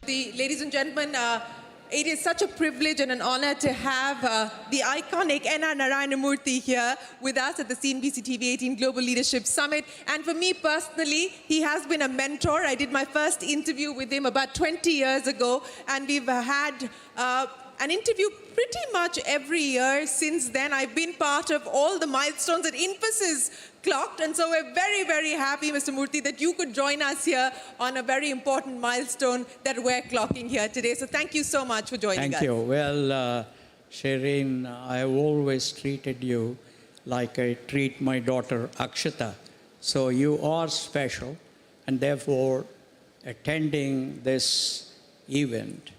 Ladies and gentlemen, it is such a privilege and an honor to have the iconic N.R. Narayana Murthy here with us at the CNBC TV 18 Global Leadership Summit. And for me personally, he has been a mentor. I did my first interview with him about 20 years ago, and we've had an interview pretty much every year since then. I've been part of all the milestones that Infosys clocked, and so we're very, very happy, Mr. Murthy, that you could join us here on a very important milestone that we're clocking here today. So thank you so much for joining us. Thank you. Well, Shireen, I've always treated you like I treat my daughter Akshata. So you are special, and therefore attending this event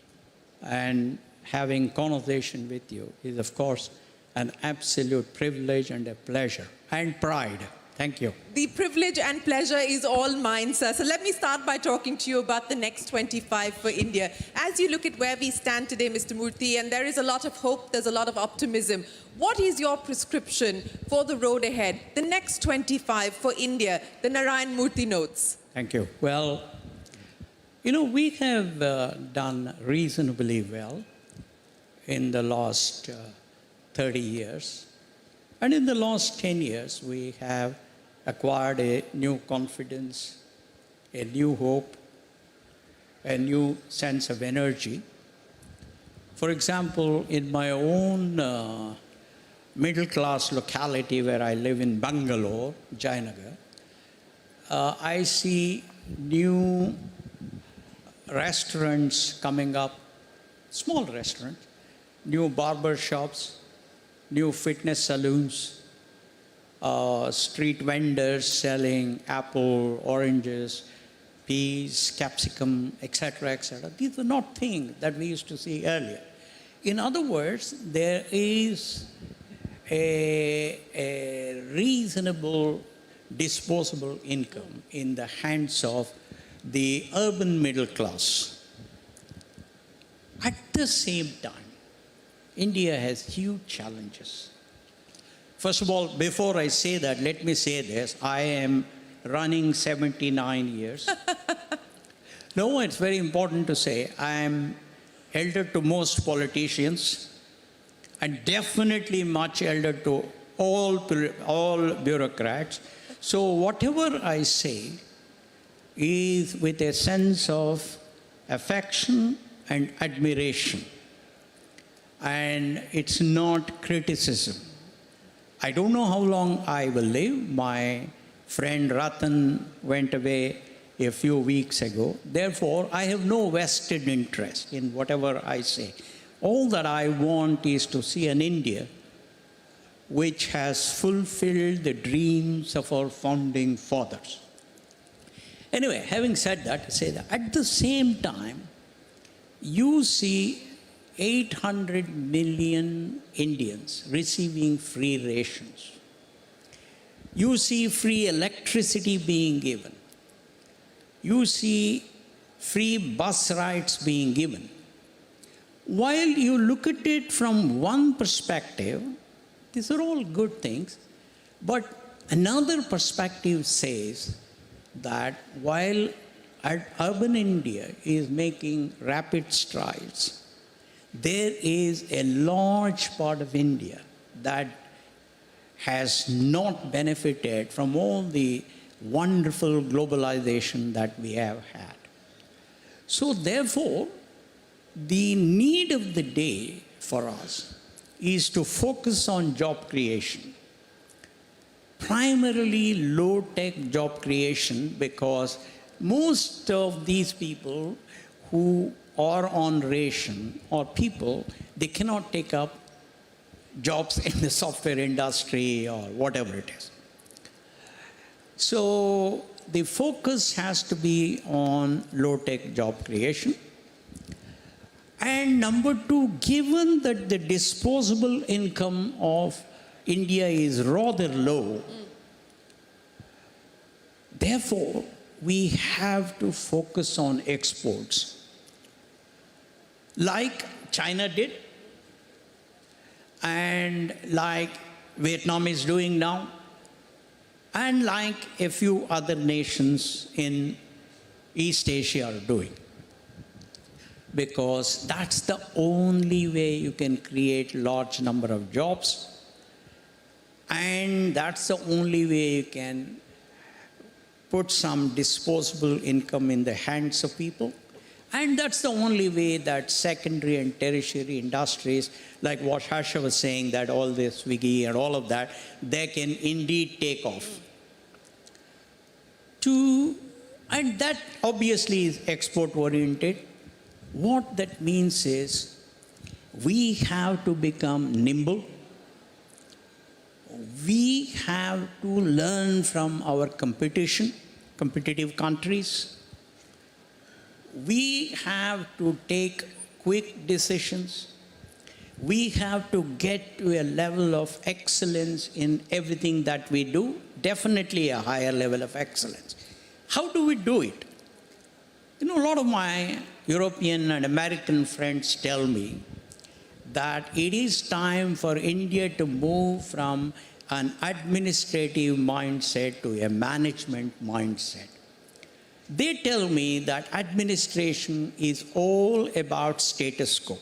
and having conversation with you is, of course, an absolute privilege and a pleasure and pride. Thank you. The privilege and pleasure is all mine, sir. So let me start by talking to you about the next 25 for India. As you look at where we stand today, Mr. Murthy, and there is a lot of hope, there's a lot of optimism, what is your prescription for the road ahead, the next 25 for India, the Narayana Murthy notes? Thank you. Well, you know, we have done reasonably well in the last 30 years. And in the last 10 years, we have acquired a new confidence, a new hope, a new sense of energy. For example, in my own middle-class locality where I live in Bangalore, Jayanagar, I see new restaurants coming up, small restaurants, new barber shops, new fitness salons, street vendors selling apple, oranges, peas, capsicum, etc., etc. These were not things that we used to see earlier. In other words, there is a reasonable disposable income in the hands of the urban middle class. At the same time, India has huge challenges. First of all, before I say that, let me say this. I am running 79 years. No, it's very important to say I am elder to most politicians and definitely much elder to all bureaucrats. So whatever I say is with a sense of affection and admiration. And it's not criticism. I don't know how long I will live. My friend Ratan went away a few weeks ago. Therefore, I have no vested interest in whatever I say. All that I want is to see an India which has fulfilled the dreams of our founding fathers. Anyway, having said that, I say that at the same time, you see 800 million Indians receiving free rations. You see free electricity being given. You see free bus rides being given. While you look at it from one perspective, these are all good things, but another perspective says that while urban India is making rapid strides, there is a large part of India that has not benefited from all the wonderful globalization that we have had. So therefore, the need of the day for us is to focus on job creation. Primarily low-tech job creation, because most of these people who are on ration or people, they cannot take up jobs in the software industry or whatever it is. So the focus has to be on low-tech job creation. And number two, given that the disposable income of India is rather low, therefore, we have to focus on exports. Like China did, and like Vietnam is doing now, and like a few other nations in East Asia are doing. because that's the only way you can create large number of jobs, and that's the only way you can put some disposable income in the hands of people. And that's the only way that secondary and tertiary industries, like what Harsha was saying, that all this Swiggy and all of that, they can indeed take off. And that obviously is export oriented. What that means is we have to become nimble. We have to learn from our competitive countries. We have to take quick decisions. We have to get to a level of excellence in everything that we do, definitely a higher level of excellence. How do we do it? You know, a lot of my European and American friends tell me that it is time for India to move from an administrative mindset to a management mindset. They tell me that administration is all about status quo.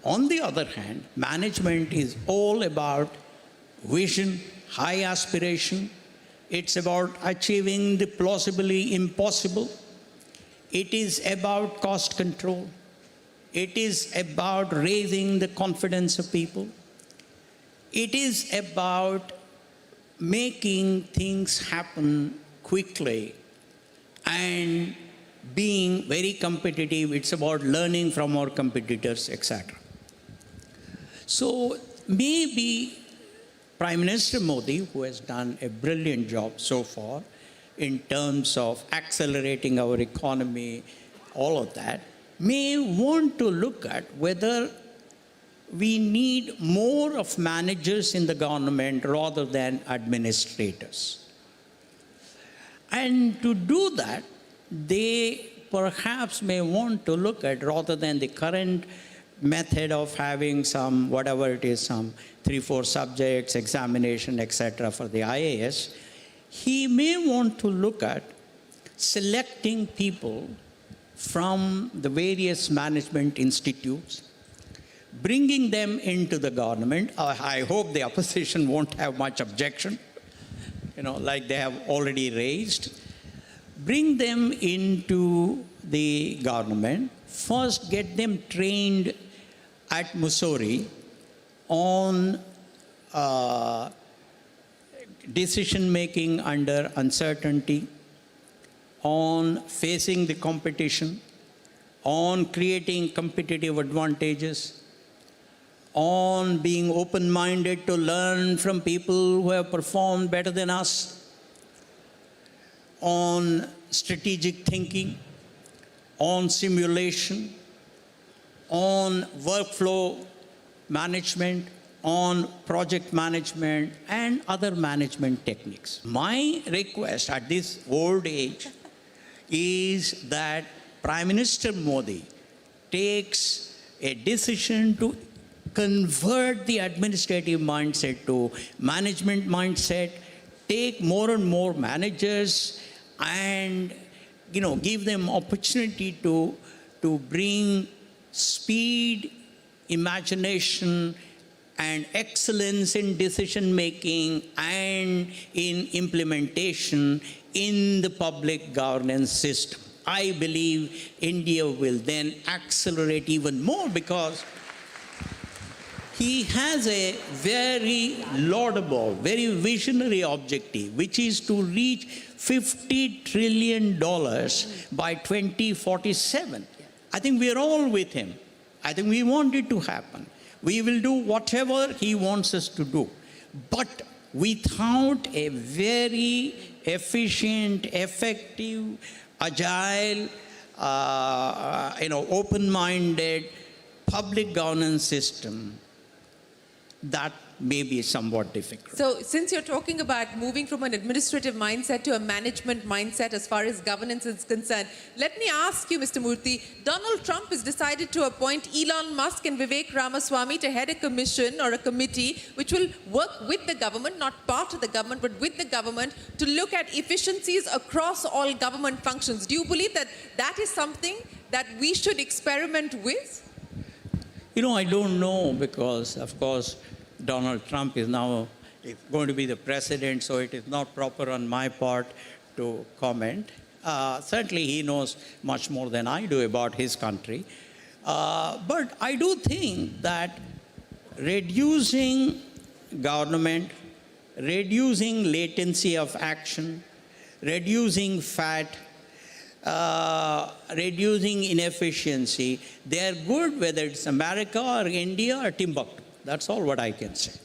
On the other hand, management is all about vision, high aspiration. It's about achieving the plausibly impossible. It is about cost control. It is about raising the confidence of people. It is about making things happen quickly and being very competitive. It's about learning from our competitors, etc. So maybe Prime Minister Modi, who has done a brilliant job so far in terms of accelerating our economy, all of that, may want to look at whether we need more of managers in the government rather than administrators. And to do that, they perhaps may want to look at, rather than the current method of having some, whatever it is, some 3-4 subjects, examination, etc. for the IAS, he may want to look at selecting people from the various management institutes, bringing them into the government. I hope the opposition won't have much objection, like they have already raised. Bring them into the government. First, get them trained at Mussoorie on decision-making under uncertainty, on facing the competition, on creating competitive advantages, on being open-minded to learn from people who have performed better than us, on strategic thinking, on simulation, on workflow management, on project management, and other management techniques. My request at this old age is that Prime Minister Modi takes a decision to convert the administrative mindset to management mindset, take more and more managers and give them opportunity to bring speed, imagination, and excellence in decision making and in implementation in the public governance system. I believe India will then accelerate even more, because he has a very laudable, very visionary objective, which is to reach $50 trillion by 2047. I think we are all with him. I think we want it to happen. We will do whatever he wants us to do. But without a very efficient, effective, agile, open-minded public governance system, that may be somewhat difficult. So since you're talking about moving from an administrative mindset to a management mindset as far as governance is concerned, let me ask you, Mr. Murthy, Donald Trump has decided to appoint Elon Musk and Vivek Ramaswamy to head a commission or a committee which will work with the government, not part of the government, but with the government, to look at efficiencies across all government functions. Do you believe that that is something that we should experiment with? You know, I don't know because, of course, Donald Trump is now going to be the president, so it is not proper on my part to comment. Certainly, he knows much more than I do about his country. But I do think that reducing government, reducing latency of action, reducing fat, reducing inefficiency, they are good whether it's America or India or Timbuktu. That's all what I can say.